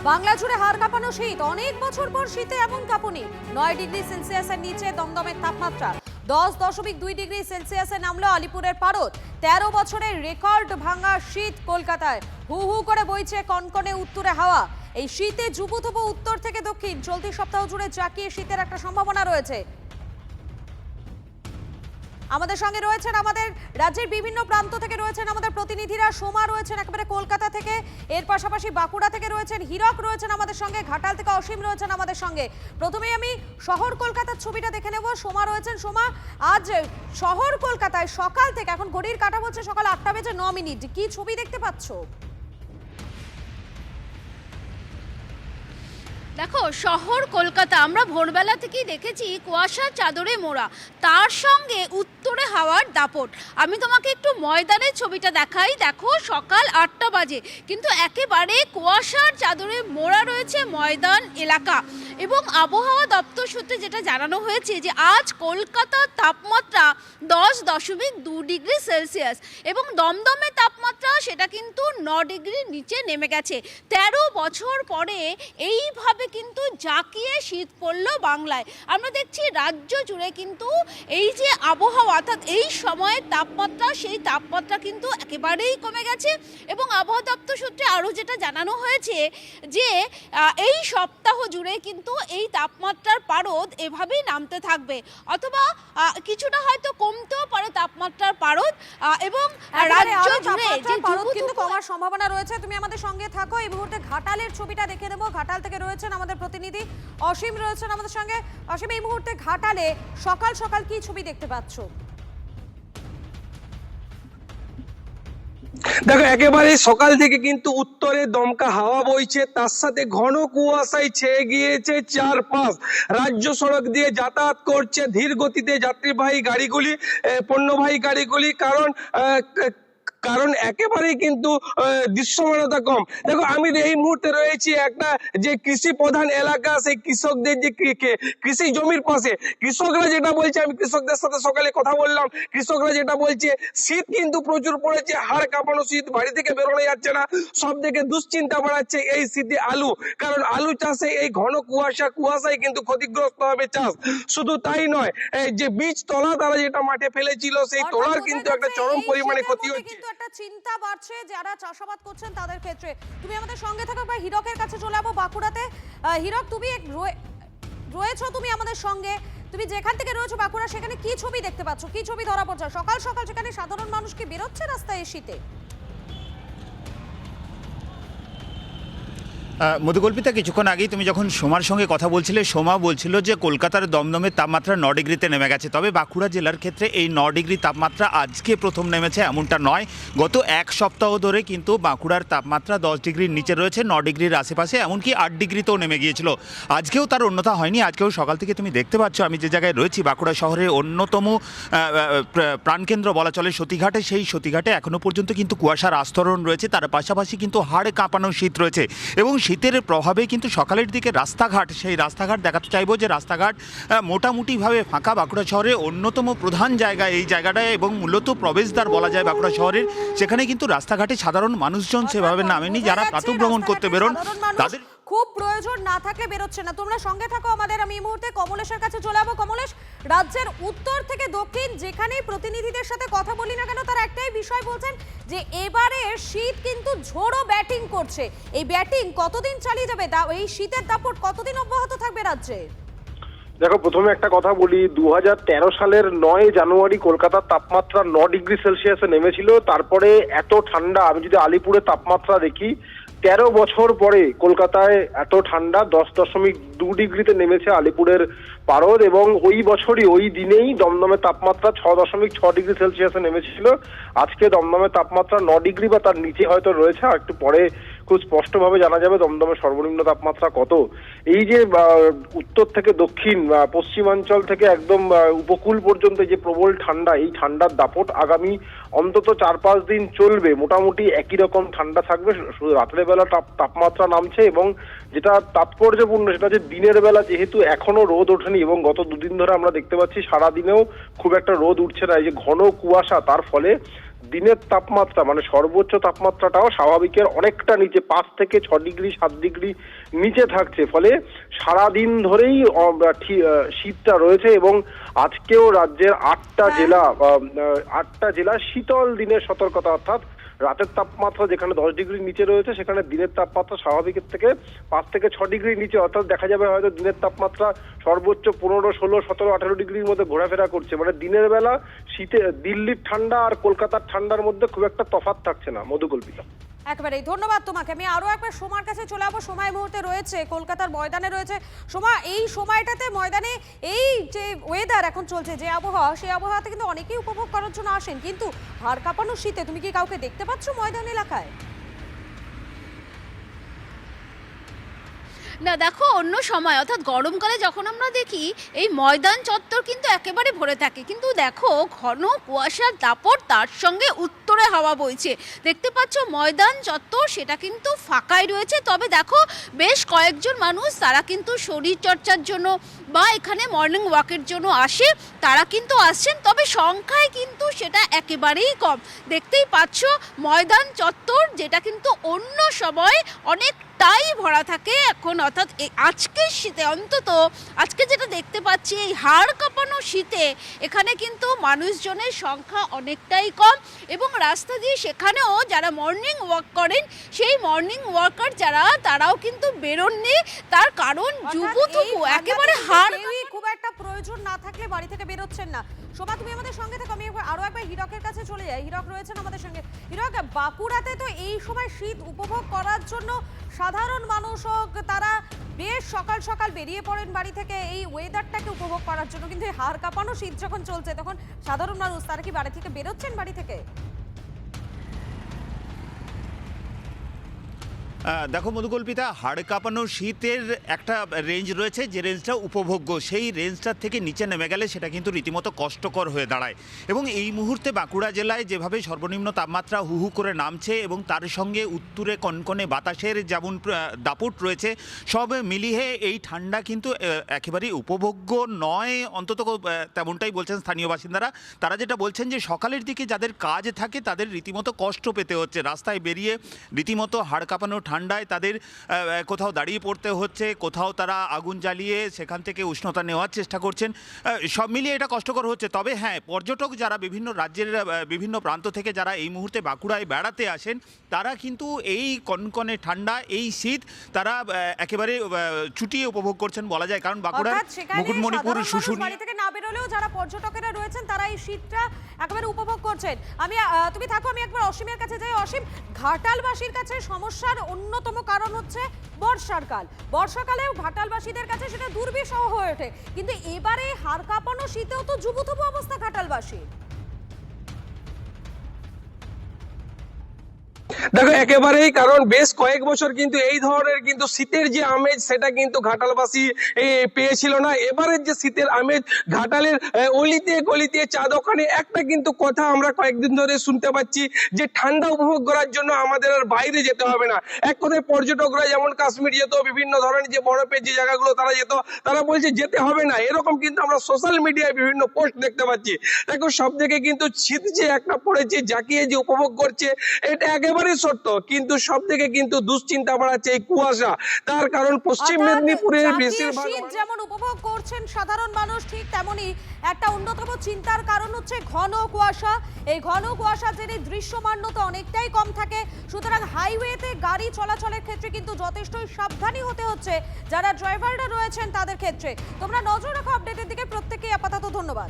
বাংলা জুড়ে হাড় কাঁপানো শীত, অনেক বছর পর শীতে এমন কাঁপুনি। 9 ডিগ্রি সেলসিয়াসের নিচে দমদমের তাপমাত্রা, 10.2 ডিগ্রি সেলসিয়াসে নামলো আলিপুরের পারদ। 13 বছরের রেকর্ড ভাঙা শীত কলকাতায়। হু হু করে বইছে কনকনে উত্তরে হাওয়া। এই শীতে জুবুথুবু উত্তর থেকে দক্ষিণ, চলতি সপ্তাহ জুড়ে জাঁকিয়ে শীতের একটা সম্ভাবনা রয়েছে। আমাদের সঙ্গে রয়েছেন আমাদের রাজ্যের বিভিন্ন প্রান্ত থেকে রয়েছেন আমাদের প্রতিনিধিরা। সোমা রয়েছেন একেবারে কলকাতা থেকে, এর পাশাপাশি বাঁকুড়া থেকে রয়েছেন হীরক, রয়েছেন আমাদের সঙ্গে ঘাটাল থেকে অসীম রয়েছেন আমাদের সঙ্গে। প্রথমেই আমি শহর কলকাতার ছবিটা দেখে নেব। সোমা রয়েছেন। সোমা, আজ শহর কলকাতায় সকাল থেকে, এখন ঘড়ির কাঁটা বলছে সকাল 8:09, কি ছবি দেখতে পাচ্ছ? দেখো, শহর কলকাতা আমরা ভোরবেলা থেকেই দেখেছি কুয়াশার চাদরে মোড়া, তার সঙ্গে উত্তরে হাওয়ার দাপট। আমি তোমাকে একটু ময়দানের ছবিটা দেখাই। দেখো, সকাল 8টা বাজে, কিন্তু একেবারে কুয়াশার চাদরে মোড়া রয়েছে ময়দান এলাকা। এবং আবহাওয়া দপ্তর সূত্রে যেটা জানানো হয়েছে যে আজ কলকাতার তাপমাত্রা 10.2 ডিগ্রি সেলসিয়াস এবং দমদমের তাপমাত্রা সেটা কিন্তু 9 ডিগ্রির নিচে নেমে গেছে। 13 বছর পরে এইভাবে কিন্তু জাঁকিয়ে শীত পড়লো বাংলায়। আমরা দেখছি রাজ্য জুড়ে কিন্তু এই যে আবহাওয়া, অর্থাৎ এই সময়ের তাপমাত্রা, সেই তাপমাত্রা কিন্তু একেবারেই কমে গেছে। এবং আবহাওয়া দপ্তর সূত্রে আরও যেটা জানানো হয়েছে যে এই সপ্তাহ জুড়ে কিন্তু এই তাপমাত্রার পারদ এভাবেই নামতে থাকবে, অথবা কিছুটা হয়তো কমতেও পারে তাপমাত্রার পারদ। এবং রাজ্য জুড়ে যে পারদ কিন্তু কমার সম্ভাবনা রয়েছে। তুমি আমাদের সঙ্গে থাকো, এই মুহূর্তে ঘাটালের ছবিটা দেখে নেব। ঘাটাল থেকে রয়েছেন আমাদের প্রতিনিধি অসীম, রয়েছেন আমাদের সঙ্গে। অসীম, এই মুহূর্তে ঘাটালে সকাল সকাল কি ছবি দেখতে পাচ্ছ? দেখো, একেবারে সকাল থেকে কিন্তু উত্তরে দমকা হাওয়া বইছে, তার সাথে ঘন কুয়াশায় ছেয়ে গিয়েছে চারপাশ। রাজ্য সড়ক দিয়ে যাতায়াত করছে ধীর গতিতে যাত্রীবাহী গাড়িগুলি, পণ্যবাহী গাড়িগুলি, কারণ একেবারেই কিন্তু দৃশ্যমানতা কম। দেখো, আমি এই মুহূর্তে রয়েছি একটা যে কৃষি প্রধান এলাকা, সেই কৃষকদের যে কৃষি জমির পাশে। কৃষকরা যেটা বলছে, আমি কৃষকদের সাথে সকালে কথা বললাম, কৃষকরা যেটা বলছে, শীত কিন্তু প্রচুর পড়েছে, হাড় কাঁপানো শীত, বাড়ি থেকে বেরোনো যাচ্ছে না। সব থেকে দুশ্চিন্তা বাড়াচ্ছে এই শীতে আলু, কারণ আলু চাষে এই ঘন কুয়াশায় কিন্তু ক্ষতিগ্রস্ত হবে চাষ। শুধু তাই নয়, যে বীজ তলা তারা যেটা মাঠে ফেলেছিল, সেই তলার কিন্তু একটা চরম পরিমাণে ক্ষতি হচ্ছে। একটা চিন্তা বাড়ছে যারা চাষাবাদ করছেন তাদের ক্ষেত্রে। তুমি আমাদের সঙ্গে থাকো, বা হীরকের কাছে চলে যাবো বাঁকুড়াতে। হীরক, তুমি রয়েছো তুমি আমাদের সঙ্গে, তুমি যেখান থেকে রয়েছো বাঁকুড়া, সেখানে কি ছবি দেখতে পাচ্ছ, কি ছবি ধরা পড়ছে সকাল সকাল সেখানে? সাধারণ মানুষ কি বেরোচ্ছে রাস্তায় এই শীতে? মধুকল্পিতা, কিছুক্ষণ আগেই তুমি যখন সোমার সঙ্গে কথা বলছিলে, সোমা বলছিল যে কলকাতার দমদমের তাপমাত্রা 9 ডিগ্রিতে নেমে গেছে। তবে বাঁকুড়া জেলার ক্ষেত্রে এই 9 ডিগ্রি তাপমাত্রা আজকে প্রথম নেমেছে এমনটা নয়। গত এক সপ্তাহ ধরে কিন্তু বাঁকুড়ার তাপমাত্রা 10 ডিগ্রির নিচে রয়েছে, 9 ডিগ্রির আশেপাশে, এমনকি 8 ডিগ্রিতেও নেমে গিয়েছিল। আজকেও তার অন্যথা হয়নি। আজকেও সকাল থেকে তুমি দেখতে পাচ্ছ, আমি যে জায়গায় রয়েছি বাঁকুড়া শহরের অন্যতম প্রাণকেন্দ্র বলা চলে সতীঘাটে, সেই সতীঘাটে এখনও পর্যন্ত কিন্তু কুয়াশার আস্তরণ রয়েছে। তার পাশাপাশি কিন্তু হাড় কাঁপানো শীত রয়েছে। এবং শীতের প্রভাবে কিন্তু সকালের দিকে রাস্তাঘাট, সেই রাস্তাঘাট দেখাতে চাইবো যে রাস্তাঘাট মোটামুটিভাবে ফাঁকা। বাঁকুড়া শহরের অন্যতম প্রধান জায়গা এই জায়গাটায়, এবং মূলত প্রবেশদ্বার বলা যায় বাঁকুড়া শহরের। সেখানে কিন্তু রাস্তাঘাটে সাধারণ মানুষজন সেভাবে নামেনি। যারা প্রাতঃভ্রমণ করতে বেরোন তাদের খুব প্রয়োজন না থাকলে বেরোচ্ছে না। তোমরা সঙ্গে থাকো আমাদের। আমি এই মুহূর্তে কমলেশের কাছে চলে যাবো। কমলেশ, রাজ্যের উত্তর থেকে দক্ষিণ যেখানেই প্রতিনিধিদের সাথে কথা বলি না কেন, তারা একটাই বিষয় বলছেন যে এবারে শীত কিন্তু ঝোড়ো ব্যাটিং করছে। এই ব্যাটিং কতদিন চালিয়ে যাবে? এই শীতের দাপট কতদিন অব্যাহত থাকবে রাজ্যে? দেখো, প্রথমে একটা কথা বলি, 2013 সালের 9 জানুয়ারি কলকাতার তাপমাত্রা 9 ডিগ্রি সেলসিয়াসে নেমেছিল। তারপরে এত ঠান্ডা, আমি যদি আলিপুরের তাপমাত্রা দেখি, 13 বছর পরে কলকাতায় এত ঠান্ডা 10.2 ডিগ্রিতে নেমেছে আলিপুরের পারদ। এবং ওই বছরই ওই দিনেই দমদমের তাপমাত্রা 6.6 ডিগ্রি সেলসিয়াসে নেমেছিল। আজকে দমদমের তাপমাত্রা 9 ডিগ্রি বা তার নিচে হয়তো রয়েছে। আর একটু পরে খুব স্পষ্টভাবে জানা যাবে দমদমের সর্বনিম্ন তাপমাত্রা কত। এই যে উত্তর থেকে দক্ষিণ, পশ্চিমাঞ্চল থেকে একদম উপকূল পর্যন্ত যে প্রবল ঠান্ডা, এই ঠান্ডার দাপট আগামী অন্তত 4-5 দিন চলবে। মোটামুটি একই রকম ঠান্ডা থাকবে, শুধু রাতের বেলা তাপমাত্রা নামছে। এবং যেটা তাৎপর্যপূর্ণ সেটা যে দিনের বেলা যেহেতু এখনো রোদ ওঠেনি, এবং গত দুদিন ধরে আমরা দেখতে পাচ্ছি সারাদিনেও খুব একটা রোদ উঠছে না, এই যে ঘন কুয়াশা, তার ফলে দিনের তাপমাত্রা মানে সর্বোচ্চ তাপমাত্রাটাও স্বাভাবিকের অনেকটা নিচে, 5 থেকে 6 ডিগ্রি 7 ডিগ্রি নিচে থাকছে। ফলে সারাদিন ধরেই শীতটা রয়েছে এবং আজকেও রাজ্যের 8টা জেলা শীতল দিনের সতর্কতা, অর্থাৎ রাতের তাপমাত্রা যেখানে 10 ডিগ্রির নিচে রয়েছে সেখানে দিনের তাপমাত্রা স্বাভাবিকের থেকে 5 থেকে 6 ডিগ্রির নিচে, অর্থাৎ দেখা যাবে হয়তো দিনের তাপমাত্রা সর্বোচ্চ 15, 16, 17, 18 ডিগ্রির মধ্যে ঘোরাফেরা করছে। মানে দিনের বেলা শীতে দিল্লির ঠান্ডা আর কলকাতার ঠান্ডার মধ্যে খুব একটা তফাৎ থাকছে না। মধুকল্পিতা, একেবারেই ধন্যবাদ তোমাকে। আমি আরো একবার সোমার কাছে চলে যাবো। সোমা এই মুহূর্তে রয়েছে কলকাতার ময়দানে রয়েছে। সোমা, এই সময়টাতে ময়দানে এই যে ওয়েদার এখন চলছে, যে আবহাওয়া, সেই আবহাওয়াতে কিন্তু অনেকেই উপভোগ করার জন্য আসেন, কিন্তু হাড় কাঁপানো শীতে তুমি কি কাউকে দেখতে পাচ্ছ ময়দান এলাকায়? না দেখো, অন্য সময় অর্থাৎ গরমকালে যখন আমরা দেখি এই ময়দান চত্বর কিন্তু একেবারে ভরে থাকে, কিন্তু দেখো ঘন কুয়াশার দাপট, তার সঙ্গে উত্তরে হাওয়া বইছে। দেখতে পাচ্ছ ময়দান চত্বর সেটা কিন্তু ফাঁকাই রয়েছে। তবে দেখো বেশ কয়েকজন মানুষ তারা কিন্তু শরীর চর্চার জন্য বা এখানে মর্নিং ওয়াকের জন্য আসে, তারা কিন্তু আসছেন, তবে সংখ্যায় কিন্তু সেটা একেবারেই কম। দেখতেই পাচ্ছ ময়দান চত্বর যেটা কিন্তু অন্য সময় অনেকটাই ভরা থাকে এখন, অর্থাৎ আজকের শীতে, অন্তত আজকে যেটা দেখতে পাচ্ছি এই হাড় কাঁপানো শীতে এখানে কিন্তু মানুষজনের সংখ্যা অনেকটাই কম এবং রাস্তা দিয়ে সেখানেও যারা মর্নিং ওয়াক করেন সেই মর্নিং ওয়াকার যারা তারাও কিন্তু বেরোননি। তার কারণ যুবতপু একেবারে খুব একটা প্রয়োজন না থাকলে বাড়ি থেকে বেরোচ্ছেন না। শোভা, তুমি আমাদের সঙ্গে থাকো, আমি আরো একবার হীরকের কাছে চলে যাই। হীরক রয়েছেন আমাদের সঙ্গে। হীরক, বাঁকুড়াতে তো এই সময় শীত উপভোগ করার জন্য সাধারণ মানুষ হোক তারা বেশ সকাল সকাল বেরিয়ে পড়েন বাড়ি থেকে এই ওয়েদারটাকে উপভোগ করার জন্য, কিন্তু হাড় কাঁপানো শীত যখন চলছে তখন সাধারণ মানুষ তারা কি বাড়ি থেকে বেরোচ্ছেন বাড়ি থেকে? দেখো মধুকল্পিতা, হাড় কাঁপানো শীতের একটা রেঞ্জ রয়েছে, যে রেঞ্জটা উপভোগ্য, সেই রেঞ্জটার থেকে নিচে নেমে গেলে সেটা কিন্তু রীতিমতো কষ্টকর হয়ে দাঁড়ায়। এবং এই মুহূর্তে বাঁকুড়া জেলায় যেভাবে সর্বনিম্ন তাপমাত্রা হু হু করে নামছে এবং তার সঙ্গে উত্তরে কনকনে বাতাসের যেমন দাপট রয়েছে, সব মিলিয়ে এই ঠান্ডা কিন্তু একেবারেই উপভোগ্য নয়, অন্তত তেমনটাই বলছেন স্থানীয় বাসিন্দারা। তারা যেটা বলছেন যে সকালের দিকে যাদের কাজ থাকে তাদের রীতিমতো কষ্ট পেতে হচ্ছে, রাস্তায় বেরিয়ে রীতিমতো হাড় কাঁপানো ঠান্ডায় তাদের কোথাও দাঁড়িয়ে পড়তে হচ্ছে, কোথাও তারা আগুন জ্বালিয়ে সেখান থেকে উষ্ণতা নেওয়ার চেষ্টা করছেন। সব মিলিয়ে এটা কষ্টকর হচ্ছে। তবে হ্যাঁ, পর্যটক যারা বিভিন্ন রাজ্যের বিভিন্ন প্রান্ত থেকে যারা এই মুহূর্তে বাঁকুড়ায় বেড়াতে আসেন, তারা কিন্তু এই কনকনে ঠান্ডা, এই শীত তারা একেবারে ছুটিয়ে উপভোগ করছেন বলা যায়। কারণ বাঁকুড়ার মুকুটমণিপুর, শুশুনিয়া থেকে না বেরোলেও যারা পর্যটকেরা রয়েছেন তারা এই শীতটা একেবারে উপভোগ করছেন। তুমি থাকো, আমি একবার অসীমের কাছে যাই। অসীম, ঘাটালবাসীর কাছে সমস্যার অন্যতম কারণ হচ্ছে বর্ষাকাল। বর্ষাকালেও ঘাটালবাসীদের কাছে সেটা দুর্বিষহ হয়ে ওঠে, কিন্তু এবারে হাড় কাঁপানো শীতেও তো জুবুথুবু অবস্থা ঘাটালবাসী। দেখো একেবারেই, কারণ বেশ কয়েক বছর কিন্তু এই ধরনের কিন্তু শীতের যে আমেজ সেটা কিন্তু ঘাটালবাসী পেয়েছিল না। এবারের যে শীতের আমেজ ঘাটালের অলিতে গলিতে চা দোকানে একটা কিন্তু কথা আমরা কয়েকদিন ধরে শুনতে পাচ্ছি যে ঠান্ডা উপভোগ করার জন্য আমাদের আর বাইরে যেতে হবে না। এক কথায় পর্যটকরা যেমন কাশ্মীর যেত, বিভিন্ন ধরনের যে বরফের যে জায়গাগুলো তারা যেত, তারা বলছে যেতে হবে না, এরকম কিন্তু আমরা সোশ্যাল মিডিয়ায় বিভিন্ন পোস্ট দেখতে পাচ্ছি। দেখো সব থেকে কিন্তু শীত যে একটা পড়েছে, জাকিয়ে যে উপভোগ করছে, এটা একেবারে সত্য, কিন্তু সব থেকে কিন্তু দুশ্চিন্তা বাড়াচ্ছে এই কুয়াশা। তার কারণ পশ্চিম মেদিনীপুরের বেশিরভাগ যেমন উপভোগ করছেন সাধারণ মানুষ, ঠিক তেমনি একটা অন্যতম চিন্তার কারণ হচ্ছে ঘন কুয়াশা। এই ঘন কুয়াশার জেরে দৃশ্যমানতা অনেকটাই কম থাকে, সুতরাং হাইওয়েতে গাড়ি চলাচলের ক্ষেত্রে কিন্তু যথেষ্টই সাবধানী হতে হচ্ছে যারা ড্রাইভাররা রয়েছেন তাদের ক্ষেত্রে। তোমরা নজর রাখো আপডেটের দিকে। প্রত্যেককে আপাতত ধন্যবাদ।